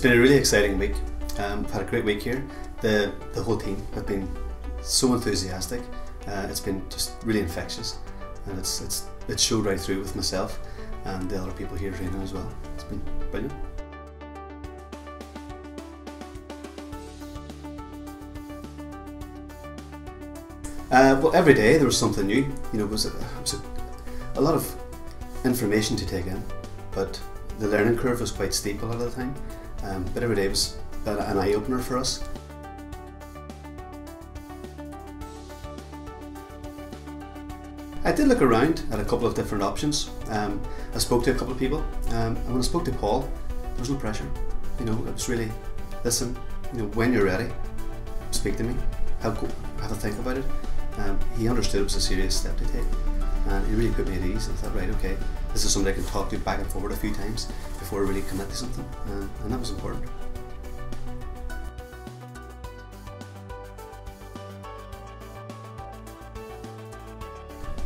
been a really exciting week. I've had a great week here. The whole team have been so enthusiastic. It's been just really infectious, and it showed right through with myself and the other people here training as well. It's been brilliant. Well, every day there was something new. You know, it was a lot of information to take in, but the learning curve was quite steep a lot of the time. But every day was an eye-opener for us. I did look around at a couple of different options. I spoke to a couple of people, and when I spoke to Paul, there was no pressure. You know, it was really, listen, you know, when you're ready, speak to me, have a think about it. He understood it was a serious step to take, and he really put me at ease. I thought, right, okay, this is something I can talk to back and forward a few times before I really commit to something, and that was important.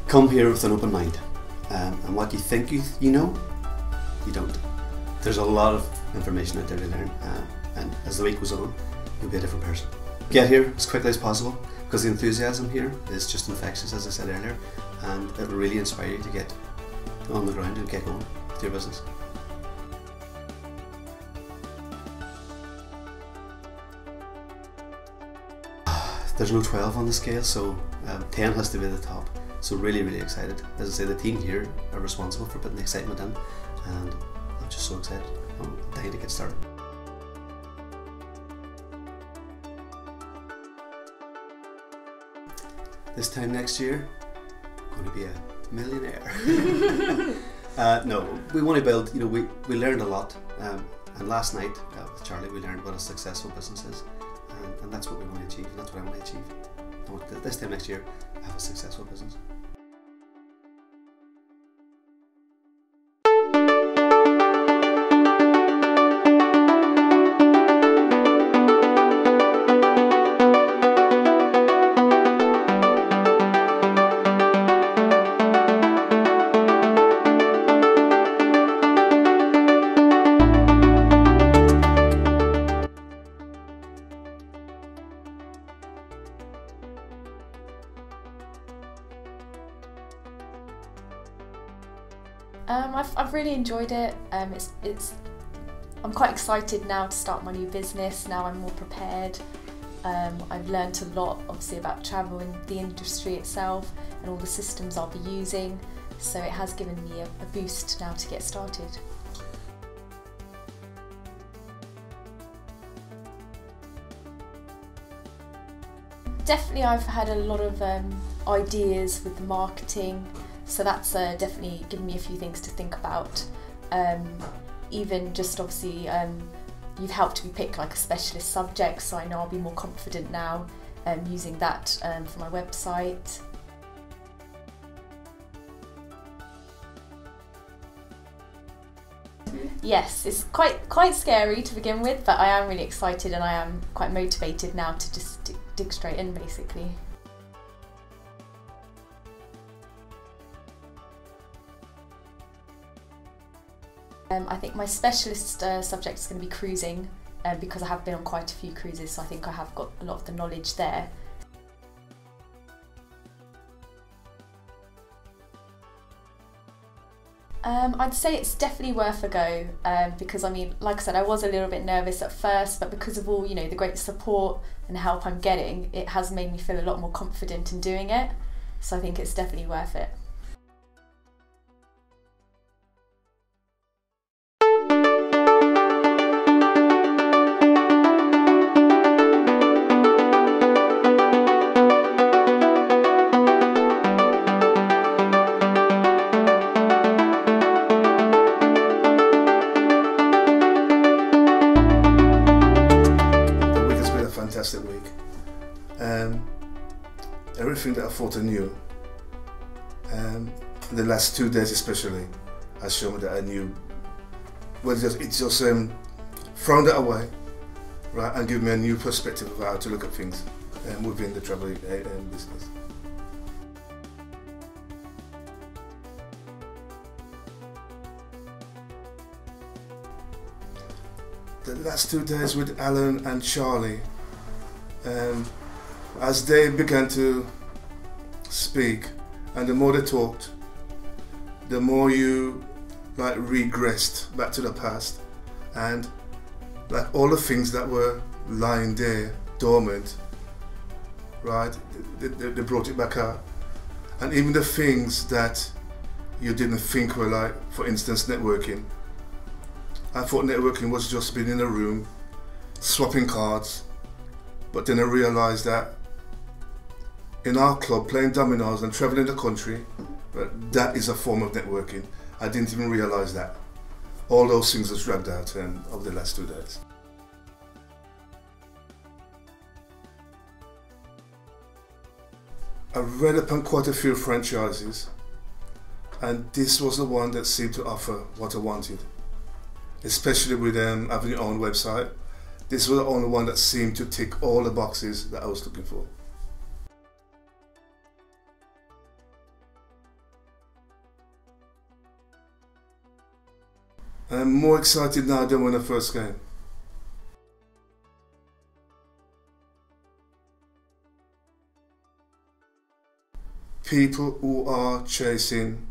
Come here with an open mind, and what you think you know, you don't. There's a lot of information out there to learn, and as the week goes on, you'll be a different person. Get here as quickly as possible, because the enthusiasm here is just infectious, as I said earlier, and it will really inspire you to get on the ground and get going with your business. There's no 12 on the scale, so 10 has to be the top. So really, really excited. As I say, the team here are responsible for putting the excitement in, and I'm just so excited. I'm dying to get started. This time next year, I'm going to be a millionaire. No, we want to build, you know, we learned a lot, and last night with Charlie we learned what a successful business is, and that's what we want to achieve, and that's what I want to achieve. I want this time next year have a successful business. I've really enjoyed it. I'm quite excited now to start my new business. Now I'm more prepared. I've learnt a lot, obviously, about travel in the industry itself and all the systems I'll be using. So it has given me a boost now to get started. Definitely, I've had a lot of ideas with the marketing. So that's definitely given me a few things to think about. Even just obviously, you've helped me pick like a specialist subject, so I know I'll be more confident now using that for my website. Yes, it's quite scary to begin with, but I am really excited and I am quite motivated now to just dig straight in, basically. I think my specialist subject is going to be cruising, because I have been on quite a few cruises, so I think I have got a lot of the knowledge there. I'd say it's definitely worth a go, because I mean, like I said, I was a little bit nervous at first, but because of all, you know, the great support and help I'm getting, it has made me feel a lot more confident in doing it, so I think it's definitely worth it. Fantastic week. Everything that I thought I knew, the last 2 days especially, has shown me that I knew. Well, it's just thrown that away, right, and give me a new perspective of how to look at things within the travel business. the last 2 days with Alan and Charlie, as they began to speak, and the more they talked, the more you like regressed back to the past, and like all the things that were lying there dormant, right, they brought it back out. And even the things that you didn't think were, like, for instance, networking. I thought networking was just being in a room, swapping cards, but then I realised that in our club, playing dominoes and travelling the country, that is a form of networking. I didn't even realise that. All those things was dragged out over the last 2 days. I read upon quite a few franchises, and this was the one that seemed to offer what I wanted, especially with having your own website. This was the only one that seemed to tick all the boxes that I was looking for. I'm more excited now than when I first came. People who are chasing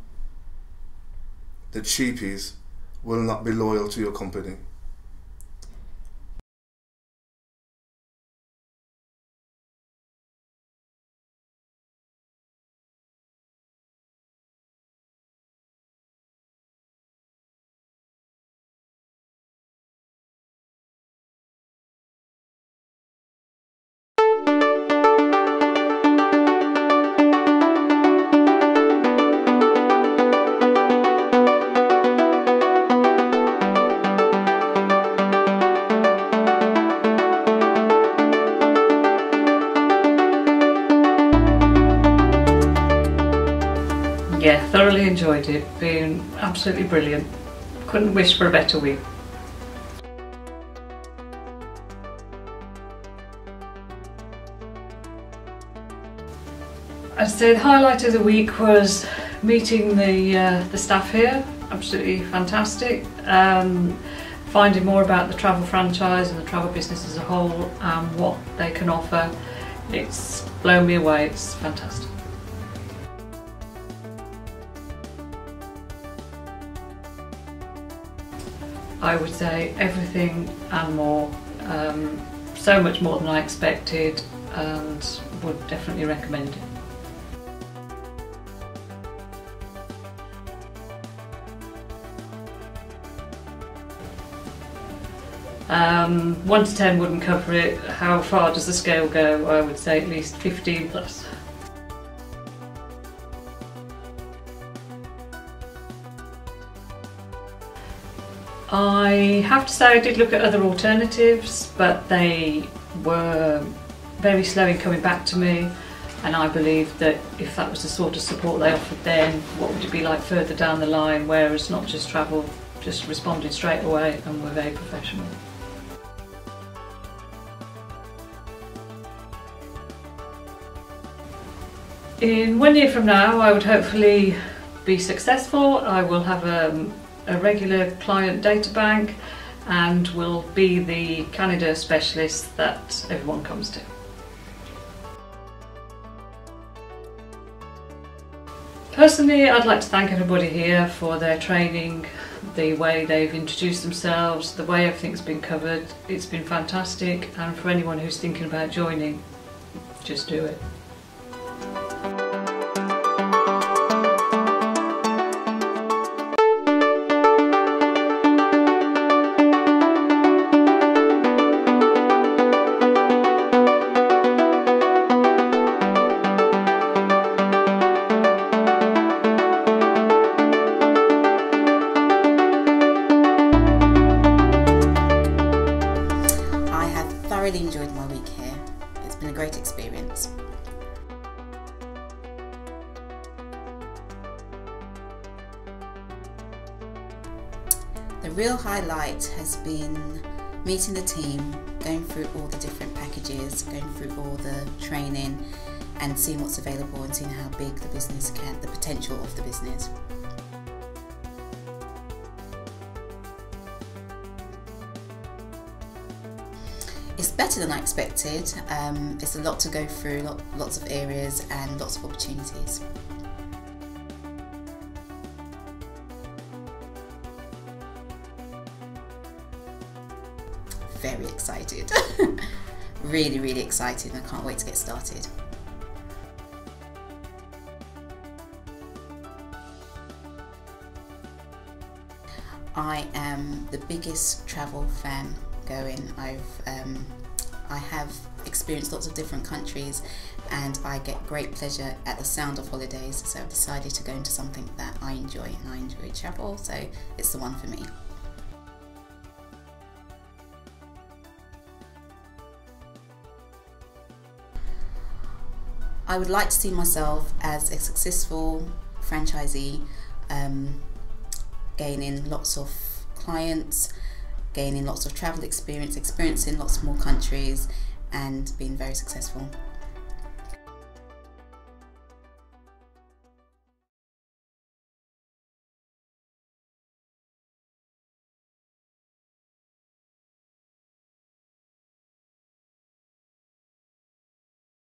the cheapies will not be loyal to your company. Yeah, thoroughly enjoyed it, been absolutely brilliant. Couldn't wish for a better week. I'd say the highlight of the week was meeting the staff here, absolutely fantastic. Finding more about the travel franchise and the travel business as a whole and what they can offer. It's blown me away, it's fantastic. I would say everything and more, so much more than I expected, and would definitely recommend it. One to 10 wouldn't cover it. How far does the scale go? I would say at least 15 plus. I have to say I did look at other alternatives, but they were very slow in coming back to me, and I believe that if that was the sort of support they offered then, what would it be like further down the line, whereas Not Just Travel just responded straight away and were very professional. In 1 year from now I would hopefully be successful. I will have a regular client data bank and will be the Canada specialist that everyone comes to. Personally, I'd like to thank everybody here for their training, the way they've introduced themselves, the way everything's been covered. It's been fantastic, and for anyone who's thinking about joining, just do it. I really enjoyed my week here. It's been a great experience. The real highlight has been meeting the team, going through all the different packages, going through all the training and seeing what's available and seeing how big the business can, the potential of the business. It's better than I expected. It's a lot to go through, lots of areas and lots of opportunities. Very excited. Really, really excited, and I can't wait to get started. I am the biggest travel fan going. I have experienced lots of different countries, and I get great pleasure at the sound of holidays, so I've decided to go into something that I enjoy, and I enjoy travel, so it's the one for me. I would like to see myself as a successful franchisee, gaining lots of clients, gaining lots of travel experience, experiencing lots more countries, and being very successful.